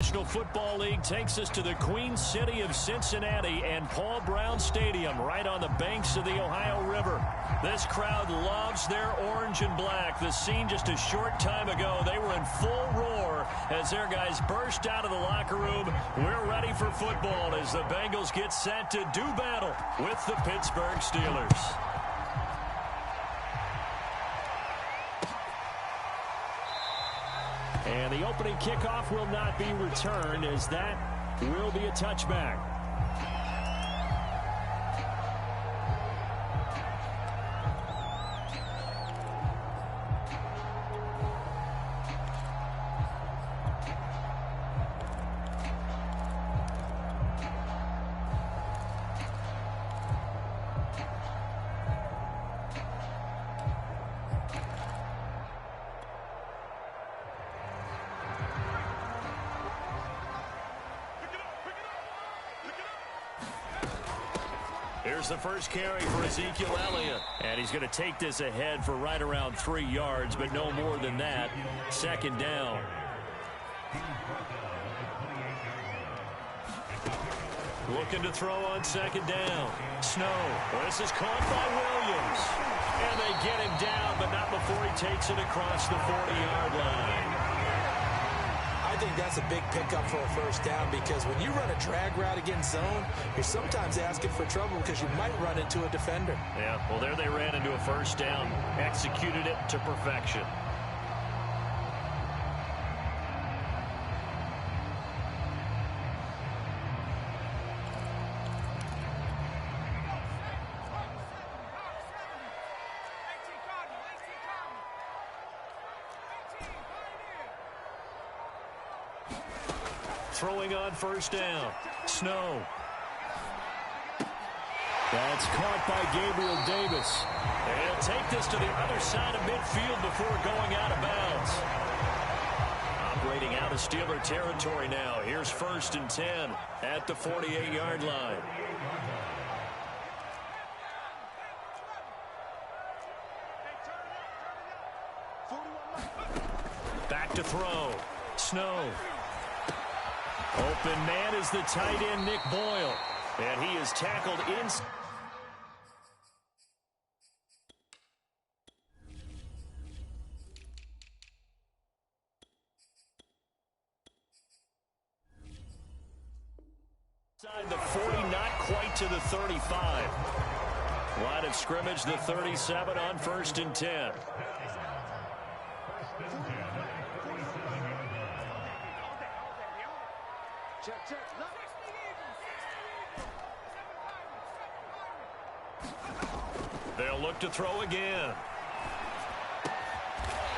National Football League takes us to the Queen City of Cincinnati and Paul Brown Stadium right on the banks of the Ohio River. This crowd loves their orange and black. The scene just a short time ago, they were in full roar as their guys burst out of the locker room. We're ready for football as the Bengals get set to do battle with the Pittsburgh Steelers. And the opening kickoff will not be returned as that will be a touchback. Here's the first carry for Ezekiel Elliott. And he's going to take this ahead for right around 3 yards, but no more than that. Second down. Looking to throw on second down. Snow. This is caught by Williams. And they get him down, but not before he takes it across the 40-yard line. I think that's a big pickup for a first down because when you run a drag route against zone, you're sometimes asking for trouble because you might run into a defender. Yeah, well, there they ran into a first down, executed it to perfection. Throwing on first down. Snow. That's caught by Gabriel Davis. And take this to the other side of midfield before going out of bounds. Operating out of Steeler territory now. Here's 1st and 10 at the 48-yard line. Back to throw. Snow. Open man is the tight end, Nick Boyle. And he is tackled inside. Inside the 40, not quite to the 35. Line of scrimmage, the 37 on 1st and 10. They'll look to throw again.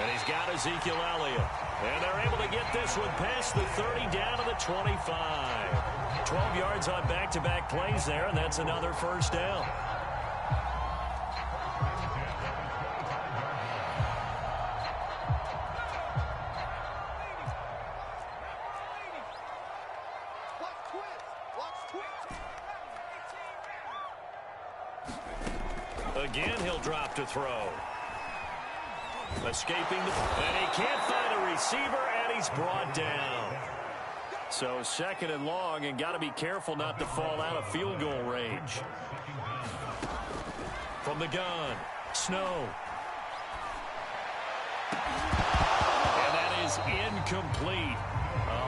And he's got Ezekiel Elliott. And they're able to get this one past the 30 down to the 25. 12 yards on back-to-back plays there, and that's another first down. Again, he'll drop to throw. Escaping, and he can't find a receiver, and he's brought down. So 2nd and long, and got to be careful not to fall out of field goal range. From the gun, Snow. And that is incomplete.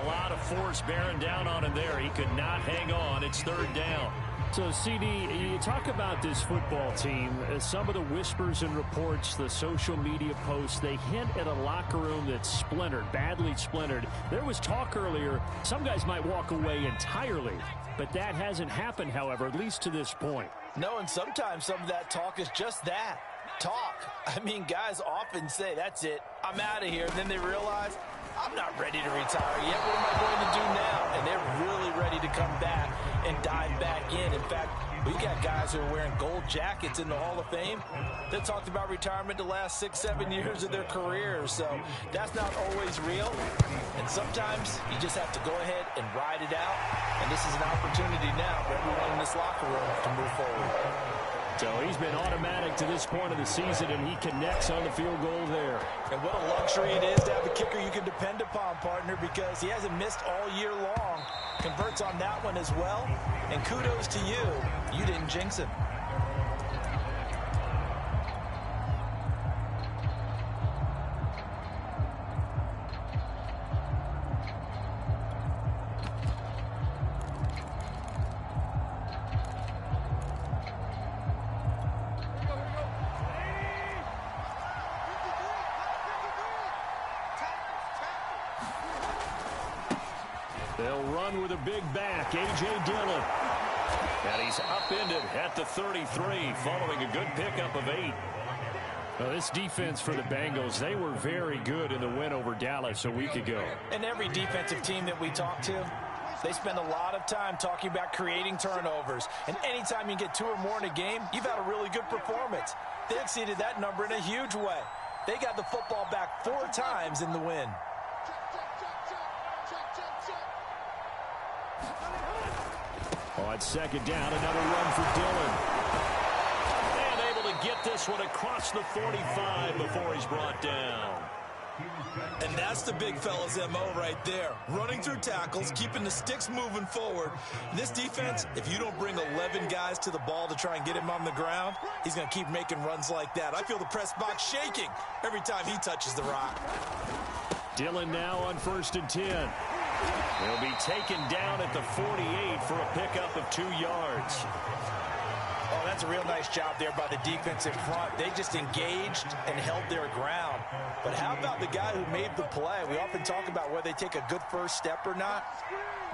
A lot of force bearing down on him there. He could not hang on. It's 3rd down. So, CD, you talk about this football team. Some of the whispers and reports, the social media posts, they hint at a locker room that's splintered, badly splintered. There was talk earlier, some guys might walk away entirely. But that hasn't happened, however, at least to this point. No, and sometimes some of that talk is just that. Talk. I mean, guys often say, that's it, I'm out of here. And then they realize, I'm not ready to retire yet. What am I going to do now? And they're really ready to come back and dive back in. In fact, we got guys who are wearing gold jackets in the Hall of Fame that talked about retirement the last 6-7 years of their careers. So that's not always real. And sometimes you just have to go ahead and ride it out. And this is an opportunity now for everyone in this locker room to move forward. So he's been automatic to this point of the season, and he connects on the field goal there. And what a luxury it is to have a kicker you can depend upon, partner, because he hasn't missed all year long. Converts on that one as well. And kudos to you. You didn't jinx him. They'll run with a big back, A.J. Dillon. And he's upended at the 33, following a good pickup of 8. Well, this defense for the Bengals, they were very good in the win over Dallas a week ago. And every defensive team that we talk to, they spend a lot of time talking about creating turnovers. And anytime you get 2 or more in a game, you've had a really good performance. They exceeded that number in a huge way. They got the football back 4 times in the win. On second down, another run for Dillon. And able to get this one across the 45 before he's brought down. And that's the big fella's MO right there. Running through tackles, keeping the sticks moving forward. This defense, if you don't bring 11 guys to the ball to try and get him on the ground, he's going to keep making runs like that. I feel the press box shaking every time he touches the rock. Dillon now on 1st and 10. He'll be taken down at the 48 for a pickup of 2 yards. Oh, that's a real nice job there by the defense in front. They just engaged and held their ground. But how about the guy who made the play? We often talk about whether they take a good first step or not.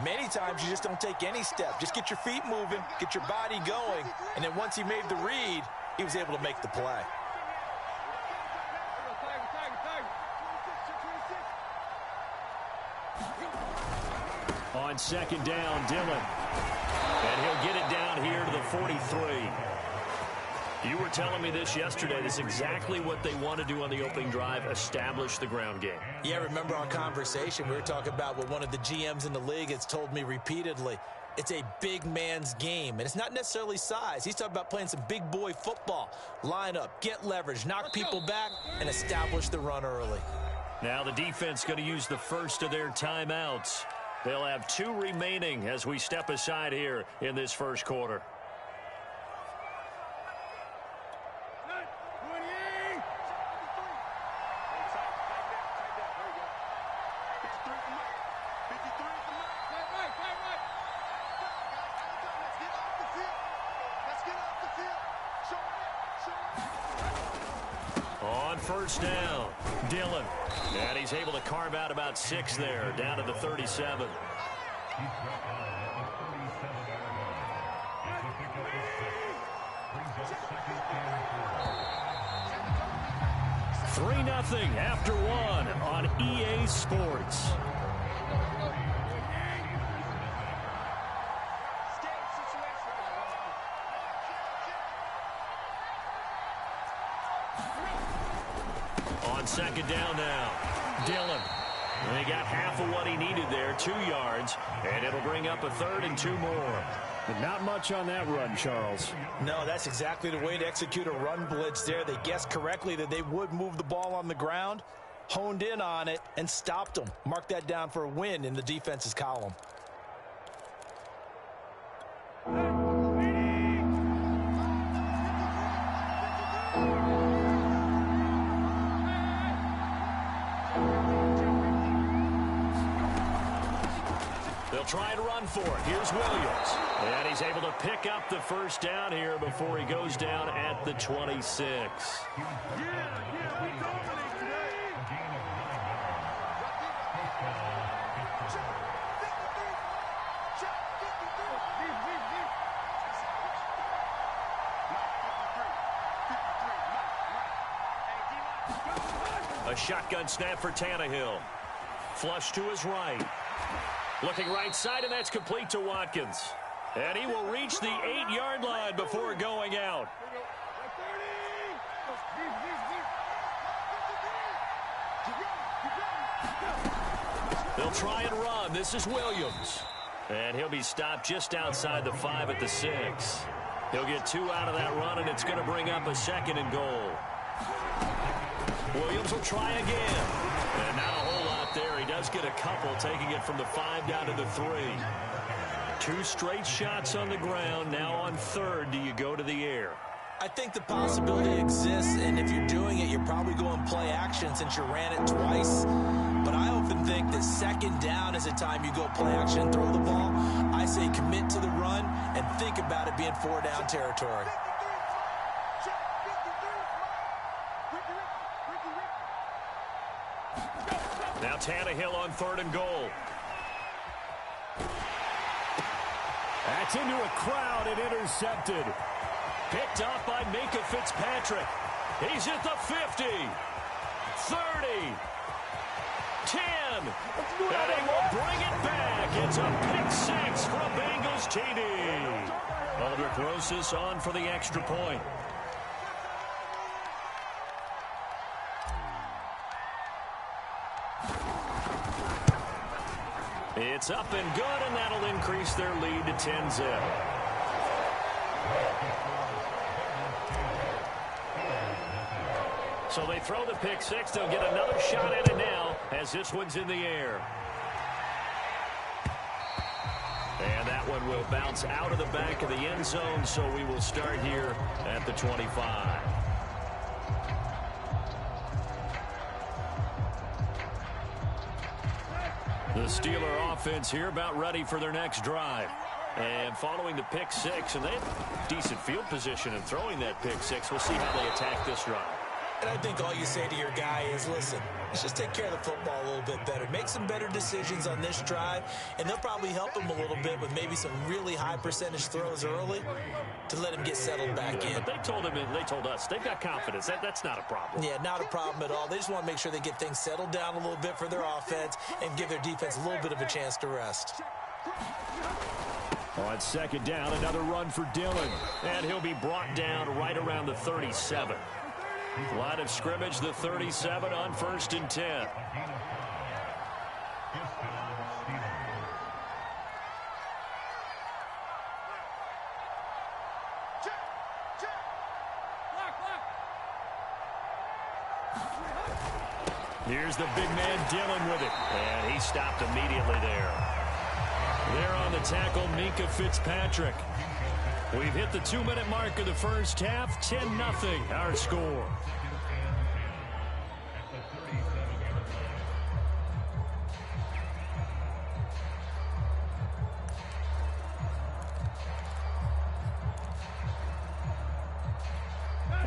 Many times you just don't take any step. Just get your feet moving, get your body going, and then once he made the read, he was able to make the play. On second down, Dillon. And he'll get it down here to the 43. You were telling me this yesterday. This is exactly what they want to do on the opening drive, establish the ground game. Yeah, remember our conversation? We were talking about what one of the GMs in the league has told me repeatedly. It's a big man's game, and it's not necessarily size. He's talking about playing some big boy football. Line up, get leverage, knock people back, and establish the run early. Now the defense going to use the first of their timeouts. They'll have 2 remaining as we step aside here in this first quarter. On first down, Dillon. And he's able to carve out about 6 there, down to the 37. 3-0 after 1 on EA Sports. On second down now, Dillon. And he got half of what he needed there, 2 yards, and it'll bring up a 3rd and 2 more. But not much on that run, Charles. No, that's exactly the way to execute a run blitz there. They guessed correctly that they would move the ball on the ground, honed in on it, and stopped them. Mark that down for a win in the defense's column. They'll try to run for it. Here's Williams. And he's able to pick up the first down here before he goes down at the 26. A shotgun snap for Tannehill. Flush to his right. Looking right side, and that's complete to Watkins. And he will reach the 8-yard line before going out. They'll try and run. This is Williams. And he'll be stopped just outside the 5 at the 6. He'll get 2 out of that run, and it's going to bring up a 2nd and goal. Williams will try again. And not a whole lot there. He does get a couple, taking it from the 5 down to the 3. 2 straight shots on the ground. Now on 3rd, do you go to the air? I think the possibility exists, and if you're doing it, you're probably going play action since you ran it twice. But I often think that 2nd down is a time you go play action and throw the ball. I say commit to the run and think about it being 4 down territory. Now Tannehill on 3rd and goal. That's into a crowd and intercepted. Picked off by Minkah Fitzpatrick. He's at the 50, 30, 10, and he will bring it back. It's a pick 6 for a Bengals TD. Aldrick Rosas on for the extra point. It's up and good, and that'll increase their lead to 10-zip. So they throw the pick 6. They'll get another shot at it now as this one's in the air. And that one will bounce out of the back of the end zone, so we will start here at the 25. The Steeler offense here about ready for their next drive. And following the pick 6, and they have decent field position in throwing that pick 6. We'll see how they attack this drive. And I think all you say to your guy is, listen, let's just take care of the football a little bit better. Make some better decisions on this drive, and they'll probably help him a little bit with maybe some really high percentage throws early to let him get settled back in. But they told him, and they told us, they've got confidence. That's not a problem. Yeah, not a problem at all. They just want to make sure they get things settled down a little bit for their offense and give their defense a little bit of a chance to rest. On 2nd down, another run for Dillon. And he'll be brought down right around the 37. Line of scrimmage, the 37 on 1st and 10. Here's the big man Dillon with it. And he stopped immediately there. There on the tackle, Minkah Fitzpatrick. We've hit the 2-minute mark of the first half. 10-0 our score.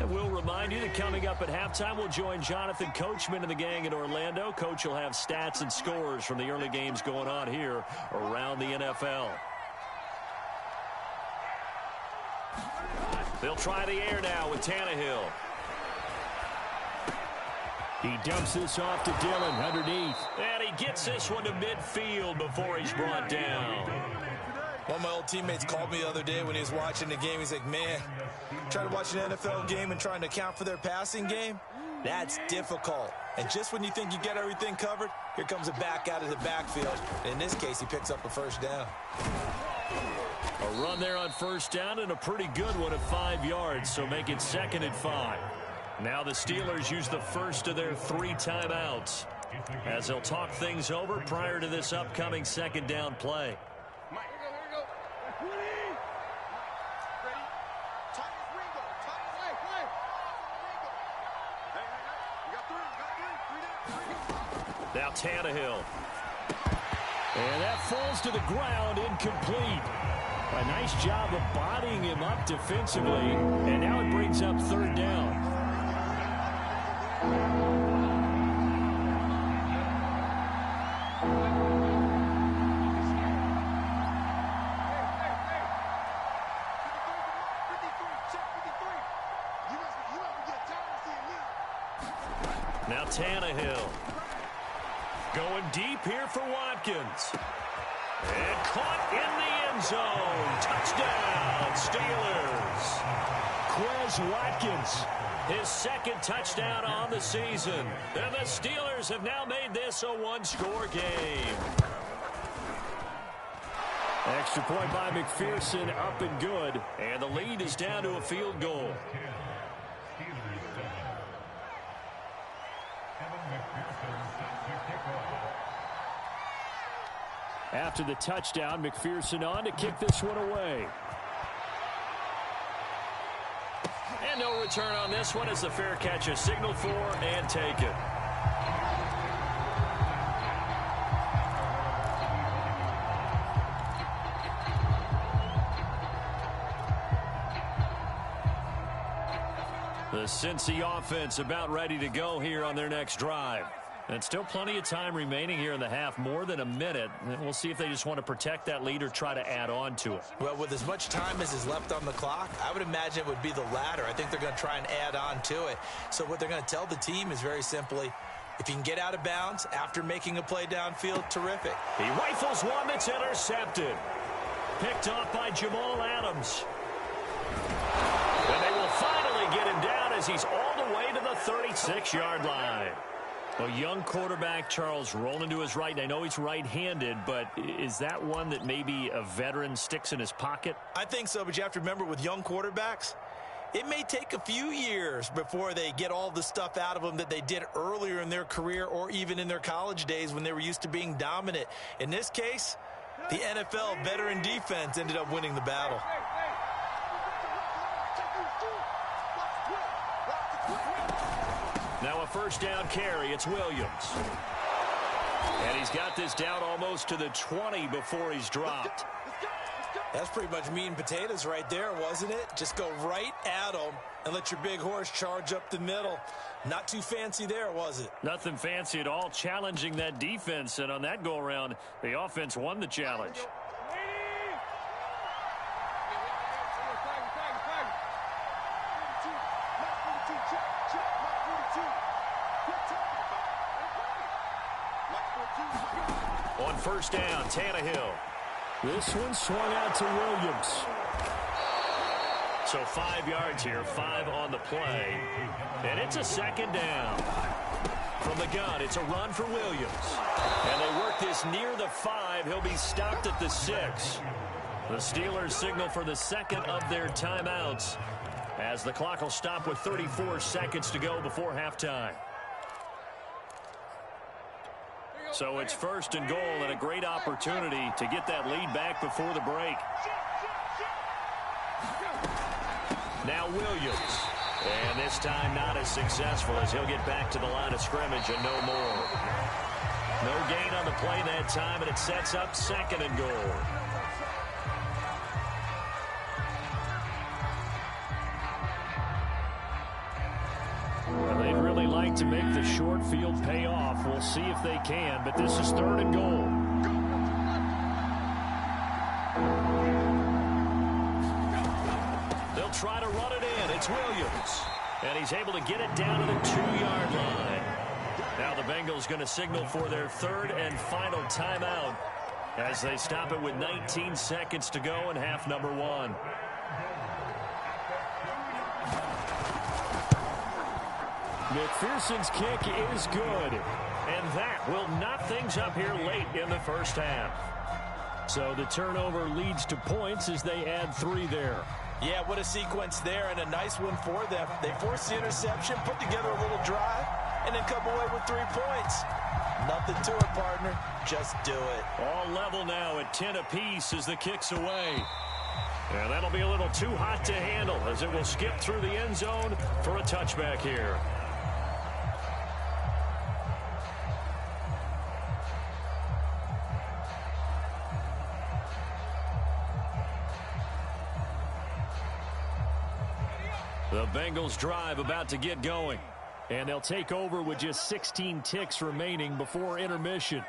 And we'll remind you that coming up at halftime, we'll join Jonathan Coachman and the gang in Orlando. Coach will have stats and scores from the early games going on here around the NFL. They'll try the air now with Tannehill. He dumps this off to Dillon underneath. And he gets this one to midfield before he's brought down. One of my old teammates called me the other day when he was watching the game. He's like, man, trying to watch an NFL game and trying to account for their passing game, that's difficult. And just when you think you get everything covered, here comes a back out of the backfield. And in this case, he picks up a 1st down. A run there on 1st down and a pretty good one at 5 yards, so make it 2nd and 5. Now the Steelers use the first of their 3 timeouts as they'll talk things over prior to this upcoming 2nd down play. Now Tannehill. And that falls to the ground, incomplete. A nice job of bodying him up defensively, and now it brings up 3rd down. Now Tannehill. Going deep here for Watkins. And caught in the end zone. Touchdown, Steelers. Quez Watkins, his 2nd touchdown on the season. And the Steelers have now made this a 1-score game. Extra point by McPherson, up and good. And the lead is down to a field goal. After the touchdown, McPherson on to kick this one away. And no return on this one as the fair catch is signaled for and taken. The Cincy offense about ready to go here on their next drive. And still plenty of time remaining here in the half, more than a minute. And we'll see if they just want to protect that lead or try to add on to it. Well, with as much time as is left on the clock, I would imagine it would be the latter. I think they're going to try and add on to it. So what they're going to tell the team is very simply, if you can get out of bounds after making a play downfield, terrific. He rifles one that's intercepted. Picked off by Jamal Adams. And they will finally get him down as he's all the way to the 36-yard line. A young quarterback, Charles, rolling to his right. And I know he's right-handed, but is that one that maybe a veteran sticks in his pocket? I think so, but you have to remember with young quarterbacks, it may take a few years before they get all the stuff out of them that they did earlier in their career or even in their college days when they were used to being dominant. In this case, the NFL veteran defense ended up winning the battle. Now a first down carry. It's Williams. And he's got this down almost to the 20 before he's dropped. That's pretty much meat and potatoes right there, wasn't it? Just go right at him and let your big horse charge up the middle. Not too fancy there, was it? Nothing fancy at all, challenging that defense. And on that go-around, the offense won the challenge. On first down, Tannehill. This one swung out to Williams. So 5 yards here, 5 on the play. And it's a second down. From the gun, it's a run for Williams. And they work this near the 5. He'll be stopped at the 6. The Steelers signal for the second of their timeouts as the clock will stop with 34 seconds to go before halftime. So it's first and goal and a great opportunity to get that lead back before the break. Now Williams. And this time not as successful as he'll get back to the line of scrimmage and no more. No gain on the play that time, and it sets up second and goal. They'd really like to make the short field pay off. We'll see if they can, but this is third and goal. They'll try to run it in. It's Williams. And he's able to get it down to the 2-yard line. Now the Bengals going to signal for their third and final timeout as they stop it with 19 seconds to go in half number 1. McPherson's kick is good, and that will knock things up here late in the first half. So the turnover leads to points as they add 3 there. Yeah, what a sequence there, and a nice one for them. They forced the interception, put together a little drive, and then come away with 3 points. Nothing to it, partner. Just do it. All level now at 10 apiece as the kick's away. And that'll be a little too hot to handle as it will skip through the end zone for a touchback here. The Bengals drive about to get going. And they'll take over with just 16 ticks remaining before intermission.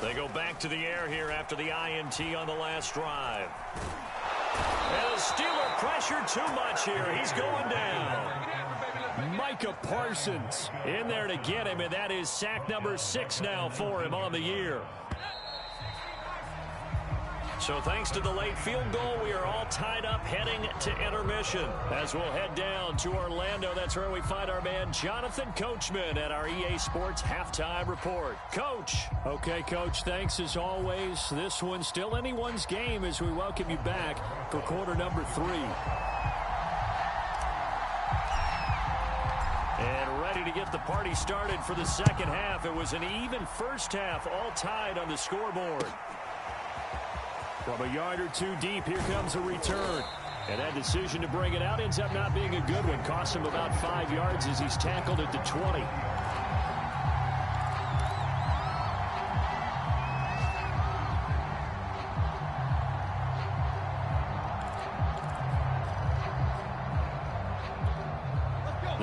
They go back to the air here after the INT on the last drive. And the Steeler pressure too much here. He's going down. Micah Parsons in there to get him, and that is sack number 6 now for him on the year. So So thanks to the late field goal, we are all tied up heading to intermission. As we'll head down to Orlando, that's where we find our man Jonathan Coachman at our EA Sports Halftime Report. Coach. Okay, Coach, thanks as always. This one's still anyone's game as we welcome you back for quarter number 3. And ready to get the party started for the second half. It was an even first half, all tied on the scoreboard. From a yard or two deep, here comes a return. And that decision to bring it out ends up not being a good one. Costs him about 5 yards as he's tackled at the 20.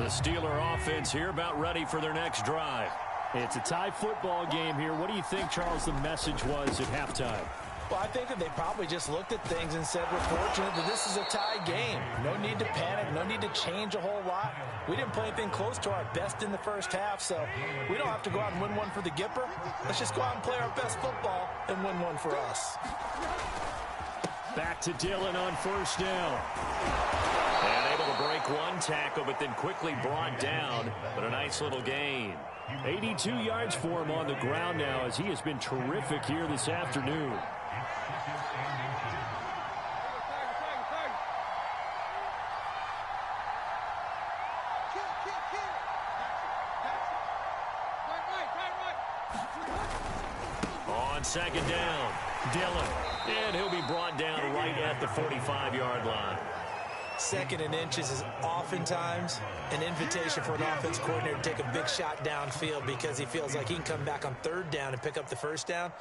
The Steeler offense here about ready for their next drive. It's a tie football game here. What do you think, Charles, the message was at halftime? Well, I think that they probably just looked at things and said, we're fortunate that this is a tie game. No need to panic. No need to change a whole lot. We didn't play anything close to our best in the first half, so we don't have to go out and win one for the Gipper. Let's just go out and play our best football and win one for us. Back to Dillon on first down. And able to break one tackle, but then quickly brought down. But a nice little gain. 82 yards for him on the ground now as he has been terrific here this afternoon. On second down, Dillon. And he'll be brought down right at the 45-yard line. Second and inches is oftentimes an invitation for an offense coordinator to take a big shot downfield because he feels like he can come back on third down and pick up the first down.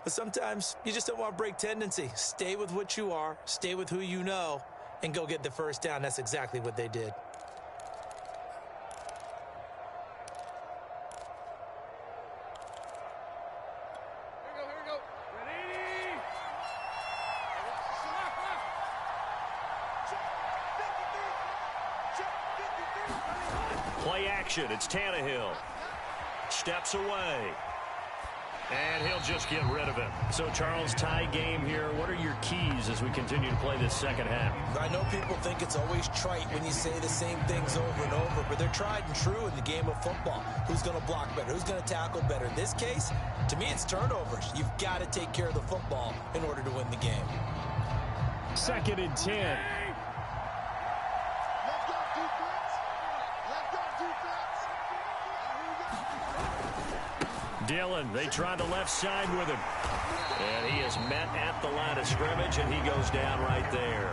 But sometimes you just don't want to break tendency. Stay with what you are, stay with who you know, and go get the first down. That's exactly what they did. Play action. It's Tannehill. Steps away. And he'll just get rid of it. So, Charles, tie game here. What are your keys as we continue to play this second half? I know people think it's always trite when you say the same things over and over, but they're tried and true in the game of football. Who's going to block better? Who's going to tackle better? In this case, to me, it's turnovers. You've got to take care of the football in order to win the game. 2nd and 10. Dillon, they tried the left side with him. And he is met at the line of scrimmage, and he goes down right there.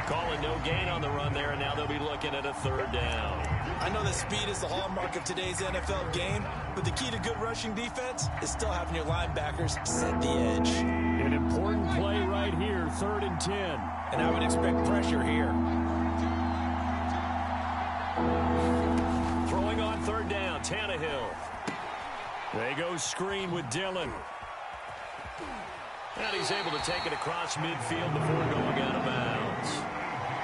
Calling no gain on the run there, and now they'll be looking at a third down. I know that speed is the hallmark of today's NFL game, but the key to good rushing defense is still having your linebackers set the edge. An important play right here, 3rd and 10. And I would expect pressure here. Throwing on third down, Tannehill. They go screen with Dillon. And he's able to take it across midfield before going out of bounds.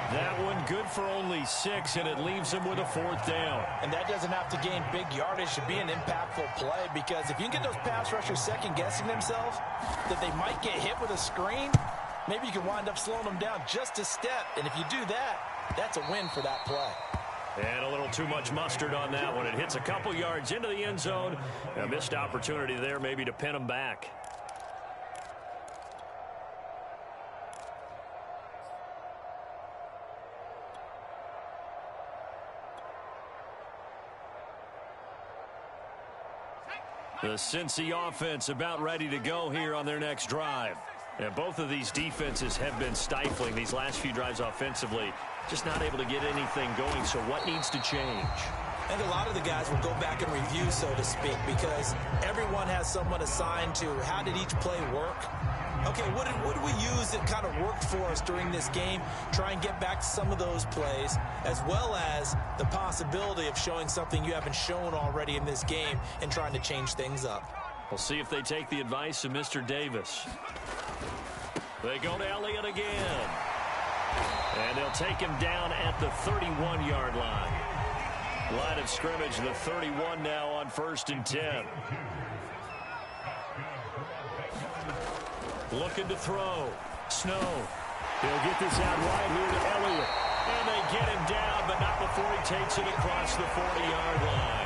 That one good for only 6, and it leaves him with a 4th down. And that doesn't have to gain big yardage to be an impactful play, because if you can get those pass rushers second-guessing themselves, that they might get hit with a screen, maybe you can wind up slowing them down just a step. And if you do that, that's a win for that play. And a little too much mustard on that one. It hits a couple yards into the end zone. A missed opportunity there maybe to pin him back. The Cincy offense about ready to go here on their next drive. And both of these defenses have been stifling these last few drives offensively. Just not able to get anything going, so what needs to change? I think a lot of the guys will go back and review, so to speak, because everyone has someone assigned to how did each play work. Okay, what did we use that kind of worked for us during this game? Try and get back to some of those plays, as well as the possibility of showing something you haven't shown already in this game and trying to change things up. We'll see if they take the advice of Mr. Davis. They go to Elliott again. And they'll take him down at the 31-yard line. Line of scrimmage, the 31 now on 1st and 10. Looking to throw. Snow. He'll get this out wide here to Elliott. And they get him down, but not before he takes it across the 40-yard line.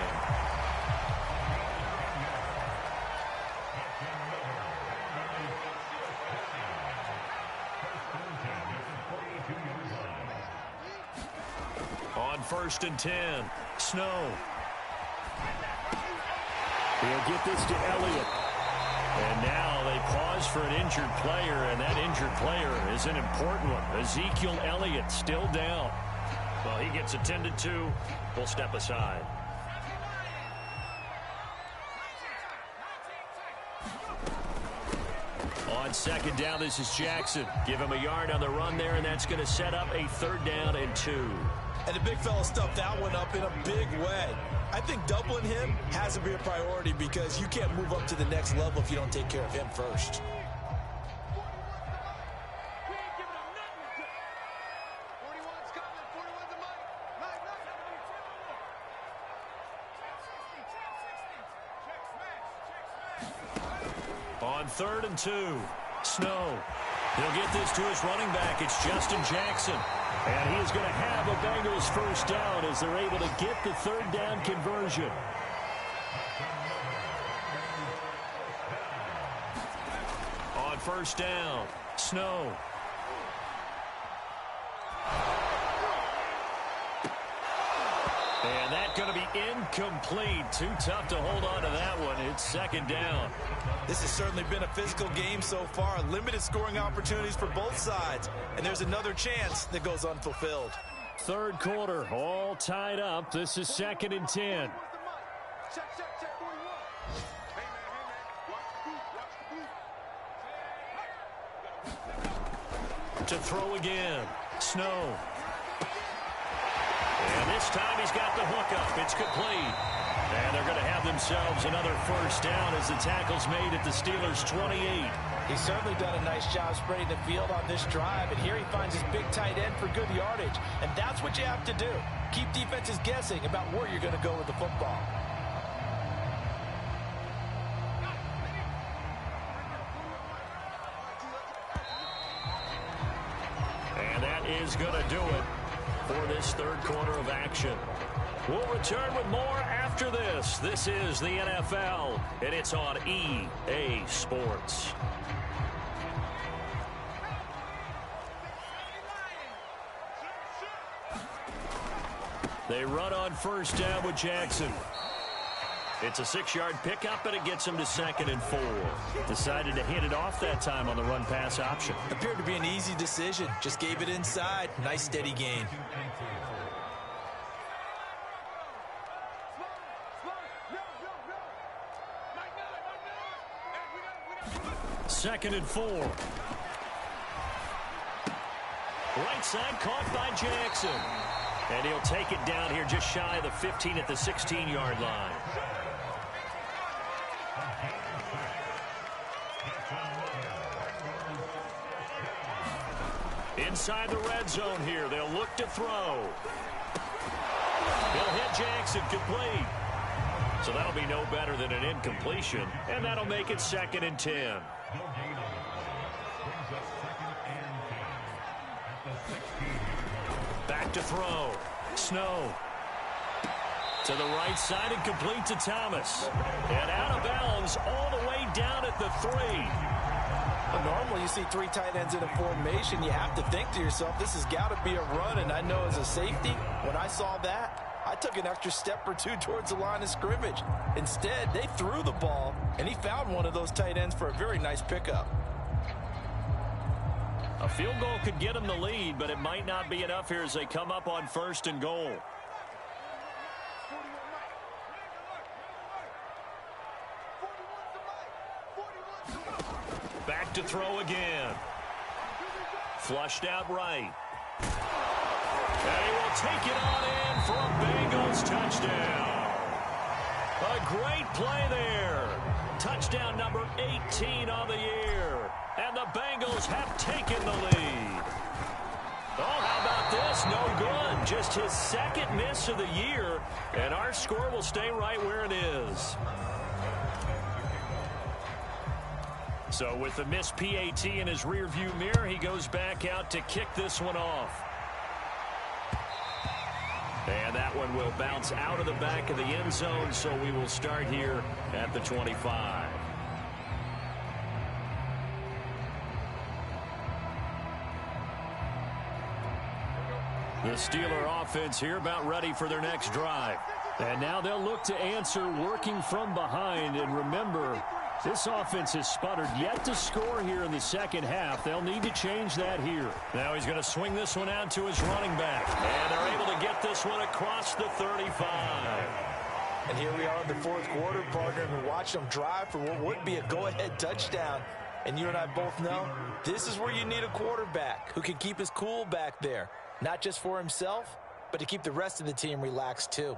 On 1st and 10, Snow. He'll get this to Elliott. And now they pause for an injured player, and that injured player is an important one. Ezekiel Elliott still down. Well, he gets attended to. We'll step aside. On 2nd down, this is Jackson. Give him a yard on the run there, and that's going to set up a 3rd down and 2. And the big fella stuffed that one up in a big way. I think doubling him has to be a priority because you can't move up to the next level if you don't take care of him first. On 3rd and 2, Snow. He'll get this to his running back. It's Justin Jackson. And he is going to have a Bengals 1st down as they're able to get the 3rd down conversion. On 1st down, Snow. And that's going to be incomplete. Too tough to hold on to that one. It's 2nd down. This has certainly been a physical game so far. Limited scoring opportunities for both sides. And there's another chance that goes unfulfilled. 3rd quarter, all tied up. This is 2nd and 10. To throw again. Snow. And this time he's got the hook up. It's complete. And they're going to have themselves another 1st down as the tackle's made at the Steelers' 28. He's certainly done a nice job spreading the field on this drive. And here he finds his big tight end for good yardage. And that's what you have to do. Keep defenses guessing about where you're going to go with the football. And that is going to do it for this 3rd quarter of action. We'll return with more after this. This is the NFL, and it's on EA Sports. They run on 1st down with Jackson. It's a 6-yard pickup, and it gets him to 2nd and 4. Decided to hit it off that time on the run-pass option. Appeared to be an easy decision. Just gave it inside. Nice, steady gain. 2nd and 4. Right side caught by Jackson. And he'll take it down here just shy of the 15 at the 16-yard line. Inside the red zone here. They'll look to throw. He'll hit Jackson complete. So that'll be no better than an incompletion. And that'll make it 2nd and 10. Back to throw. Snow. To the right side and complete to Thomas. And out of bounds all the way down at the 3. Well, normally you see 3 tight ends in a formation. You have to think to yourself, this has got to be a run. And I know as a safety, when I saw that, I took an extra step or 2 towards the line of scrimmage. Instead, they threw the ball, and he found one of those tight ends for a very nice pickup. A field goal could get them the lead, but it might not be enough here as they come up on 1st and goal. Back to throw again. Flushed out right. And he will take it on in for a Bengals touchdown. A great play there. Touchdown number 18 on the year. And the Bengals have taken the lead. Oh, how about this? No good. Just his 2nd miss of the year. And our score will stay right where it is. So with the missed PAT in his rearview mirror, he goes back out to kick this one off. And that one will bounce out of the back of the end zone, so we will start here at the 25. The Steeler offense here about ready for their next drive. And now they'll look to answer working from behind. And remember, this offense has sputtered yet to score here in the second half. They'll need to change that here. Now he's going to swing this one out to his running back. And they're able to get this one across the 35. And here we are in the fourth quarter, partner, and watch them drive for what would be a go-ahead touchdown. And you and I both know this is where you need a quarterback who can keep his cool back there. Not just for himself, but to keep the rest of the team relaxed too.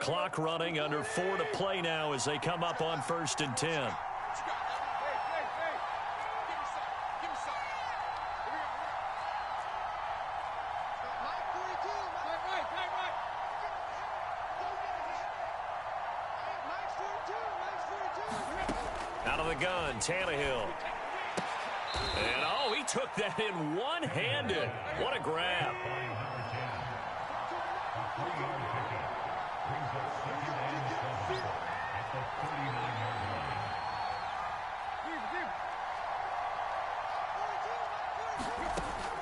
Clock running, under 4 to play now as they come up on 1st and 10. Out of the gun, Tannehill. And, oh, he took that in one-handed. What a grab.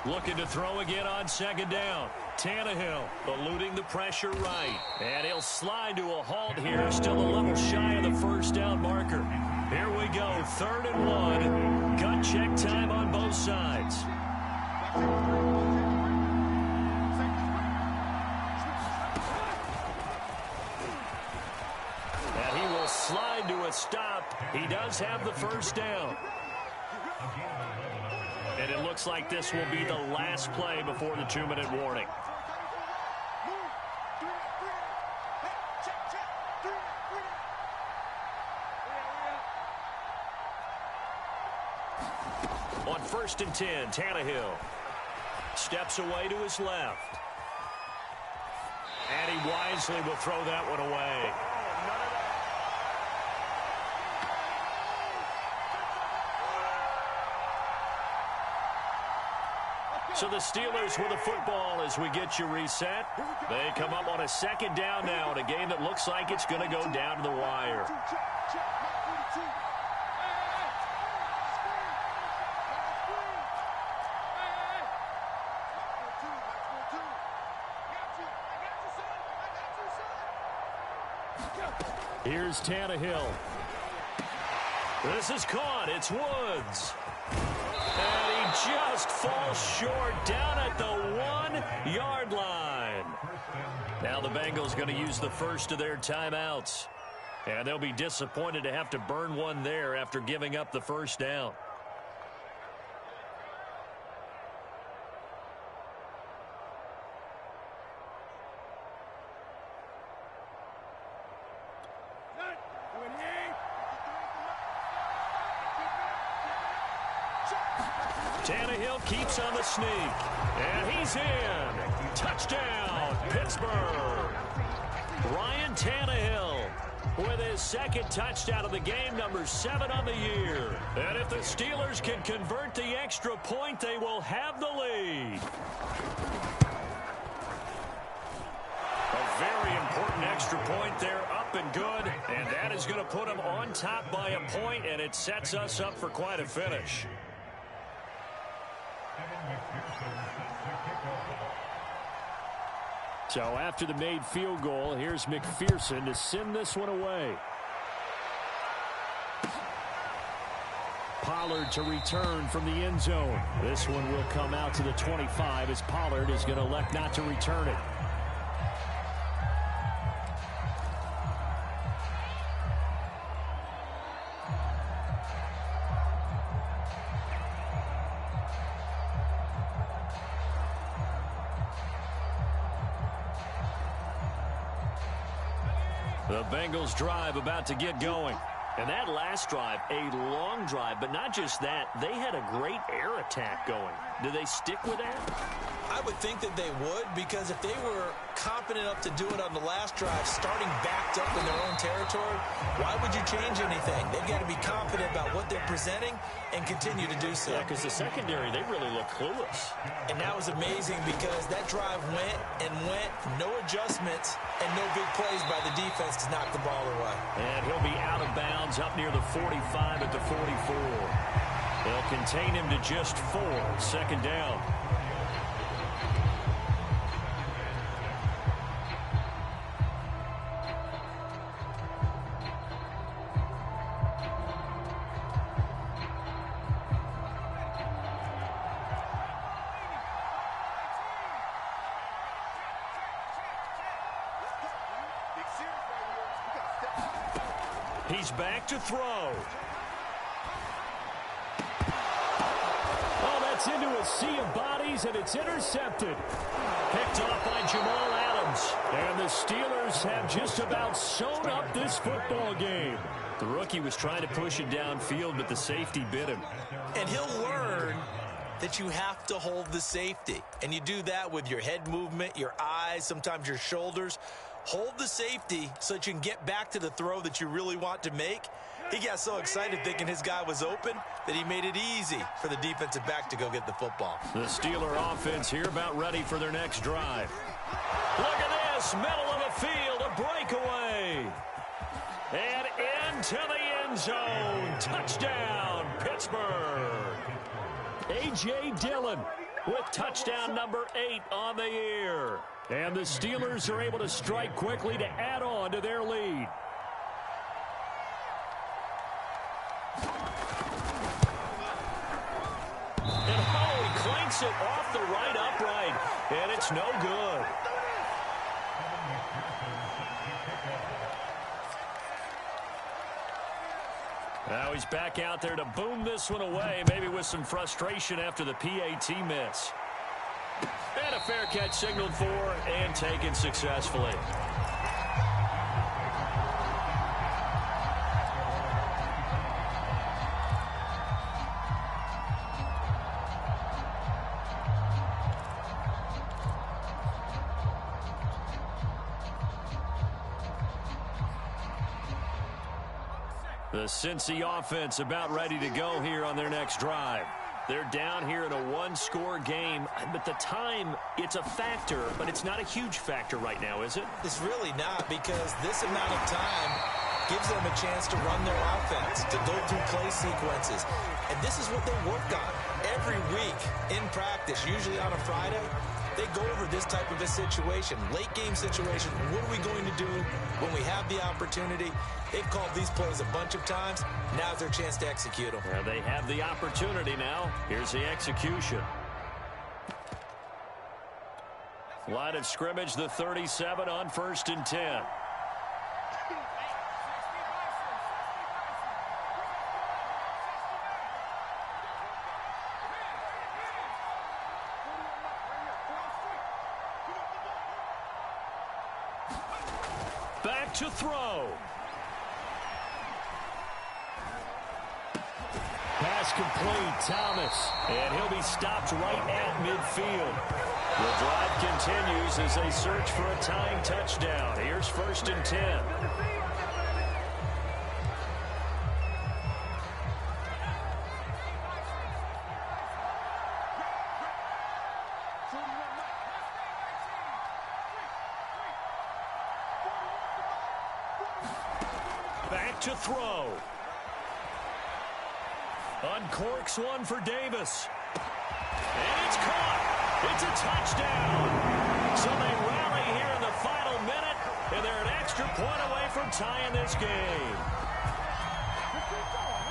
Looking to throw again on 2nd down. Tannehill eluding the pressure right. And he'll slide to a halt here. Still a little shy of the 1st down marker. Here we go, 3rd and 1. Gut check time on both sides. And he will slide to a stop. He does have the 1st down. And it looks like this will be the last play before the 2-minute warning. On 1st and 10, Tannehill steps away to his left. And he wisely will throw that one away. So the Steelers with the football as we get you reset. They come up on a 2nd down now in a game that looks like it's going to go down to the wire. Here's Tannehill. This is caught. It's Woods. And he just falls short down at the 1-yard line. Now the Bengals going to use the first of their timeouts. And they'll be disappointed to have to burn one there after giving up the 1st down. Tannehill keeps on the sneak. And he's in. Touchdown, Pittsburgh. Ryan Tannehill with his 2nd touchdown of the game, number 7 on the year. And if the Steelers can convert the extra point, they will have the lead. A very important extra point there, up and good. And that is going to put them on top by a point, and it sets us up for quite a finish. So after the made field goal, here's McPherson to send this one away. Pollard to return from the end zone. This one will come out to the 25 as Pollard is going to elect not to return it. The Bengals drive about to get going. And that last drive, a long drive, but not just that, they had a great air attack going. Do they stick with that? I would think that they would, because if they were confident enough to do it on the last drive, starting backed up in their own territory, why would you change anything? They've got to be confident about what they're presenting and continue to do so. Yeah, because the secondary, they really look clueless. And that was amazing because that drive went and went, no adjustments, and no big plays by the defense to knock the ball away. And he'll be out of bounds up near the 45 at the 44. They'll contain him to just 4, second down. He's back to throw. Oh, that's into a sea of bodies, and it's intercepted. Picked off by Jamal Adams. And the Steelers have just about sewn up this football game. The rookie was trying to push it downfield, but the safety bit him. And he'll learn that you have to hold the safety. And you do that with your head movement, your eyes, sometimes your shoulders. Hold the safety so that you can get back to the throw that you really want to make. He got so excited thinking his guy was open that he made it easy for the defensive back to go get the football. The Steeler offense here about ready for their next drive. Look at this, middle of the field, a breakaway. And into the end zone. Touchdown, Pittsburgh. A.J. Dillon with touchdown number 8 on the year. And the Steelers are able to strike quickly to add on to their lead. And he clanks it off the right upright. And it's no good. Now he's back out there to boom this one away, maybe with some frustration after the PAT miss. And a fair catch signaled for and taken successfully. The Cincy offense about ready to go here on their next drive. They're down here in a one-score game, but the time, it's a factor, but it's not a huge factor right now, is it? It's really not, because this amount of time gives them a chance to run their offense, to go through play sequences. And this is what they worked on every week in practice, usually on a Friday. They go over this type of a situation, late game situation. What are we going to do when we have the opportunity? They've called these plays a bunch of times. Now's their chance to execute them. Well, they have the opportunity now. Here's the execution. Line of scrimmage, the 37 on 1st and 10. Back to throw. Pass complete, Thomas. And he'll be stopped right at midfield. The drive continues as they search for a tying touchdown. Here's 1st and 10. Back to throw. Uncorks one for Davis. And it's caught. It's a touchdown. So they rally here in the final minute, and they're an extra point away from tying this game.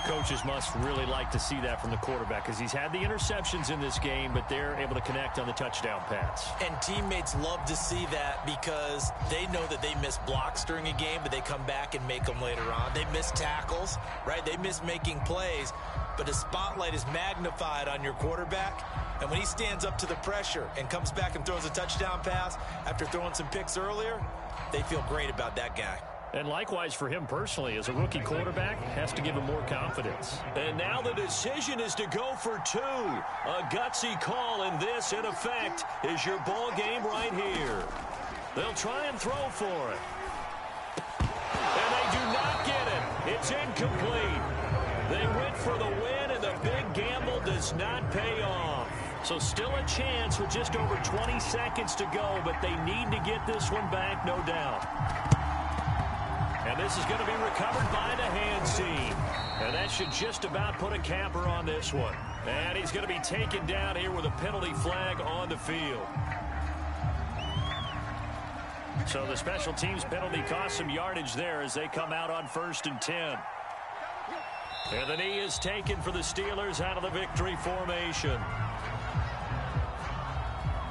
Coaches must really like to see that from the quarterback because he's had the interceptions in this game, but they're able to connect on the touchdown pass. And teammates love to see that because they know that they miss blocks during a game, but they come back and make them later on. They miss tackles, right? They miss making plays, but the spotlight is magnified on your quarterback. And when he stands up to the pressure and comes back and throws a touchdown pass after throwing some picks earlier, they feel great about that guy. And likewise for him personally, as a rookie quarterback, has to give him more confidence. And now the decision is to go for 2. A gutsy call, and this, in effect, is your ball game right here. They'll try and throw for it. And they do not get it. It's incomplete. They went for the win, and the big gamble does not pay off. So still a chance with just over 20 seconds to go, but they need to get this one back, no doubt. And this is going to be recovered by the hands team. And that should just about put a capper on this one. And he's going to be taken down here with a penalty flag on the field. So the special teams penalty cost some yardage there as they come out on 1st and 10. And the knee is taken for the Steelers out of the victory formation.